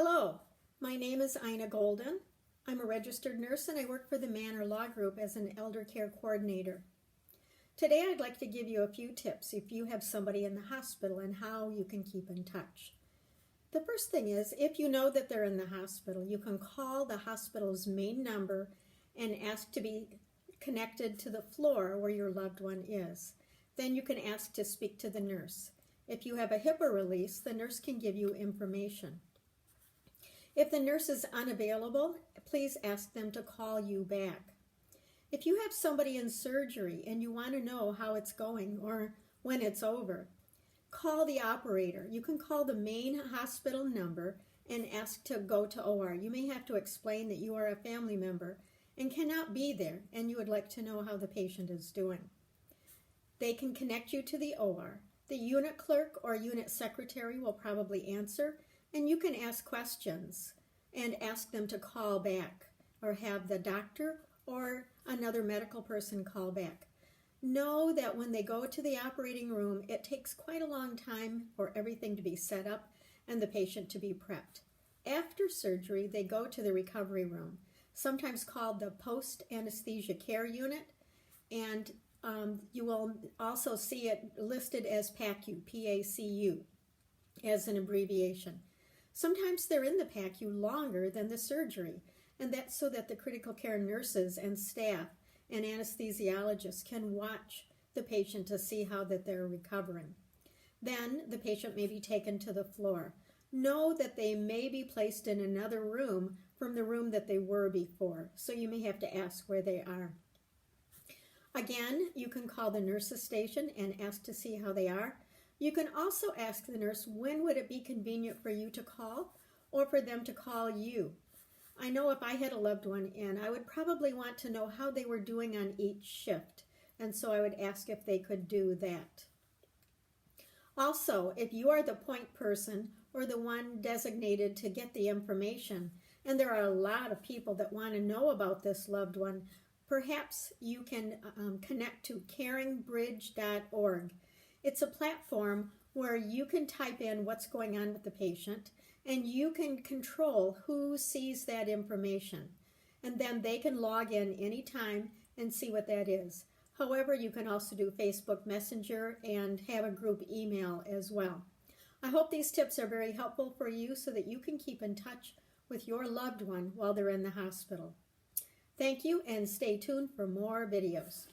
Hello, my name is Ina Golden. I'm a registered nurse and I work for the Manor Law Group as an elder care coordinator. Today I'd like to give you a few tips if you have somebody in the hospital and how you can keep in touch. The first thing is, if you know that they're in the hospital, you can call the hospital's main number and ask to be connected to the floor where your loved one is. Then you can ask to speak to the nurse. If you have a HIPAA release, the nurse can give you information. If the nurse is unavailable, please ask them to call you back. If you have somebody in surgery and you want to know how it's going or when it's over, call the operator. You can call the main hospital number and ask to go to OR. You may have to explain that you are a family member and cannot be there and you would like to know how the patient is doing. They can connect you to the OR. The unit clerk or unit secretary will probably answer, and you can ask questions and ask them to call back or have the doctor or another medical person call back. Know that when they go to the operating room, it takes quite a long time for everything to be set up and the patient to be prepped. After surgery, they go to the recovery room, sometimes called the post-anesthesia care unit, and you will also see it listed as PACU, P-A-C-U, as an abbreviation. Sometimes they're in the PACU longer than the surgery, and that's so that the critical care nurses and staff and anesthesiologists can watch the patient to see how that they're recovering. Then the patient may be taken to the floor. Know that they may be placed in another room from the room that they were before, so you may have to ask where they are. Again, you can call the nurse's station and ask to see how they are. You can also ask the nurse, when would it be convenient for you to call or for them to call you? I know if I had a loved one in, I would probably want to know how they were doing on each shift, and so I would ask if they could do that. Also, if you are the point person or the one designated to get the information, and there are a lot of people that want to know about this loved one, perhaps you can connect to CaringBridge.org. It's a platform where you can type in what's going on with the patient and you can control who sees that information. And then they can log in anytime and see what that is. However, you can also do Facebook Messenger and have a group email as well. I hope these tips are very helpful for you so that you can keep in touch with your loved one while they're in the hospital. Thank you and stay tuned for more videos.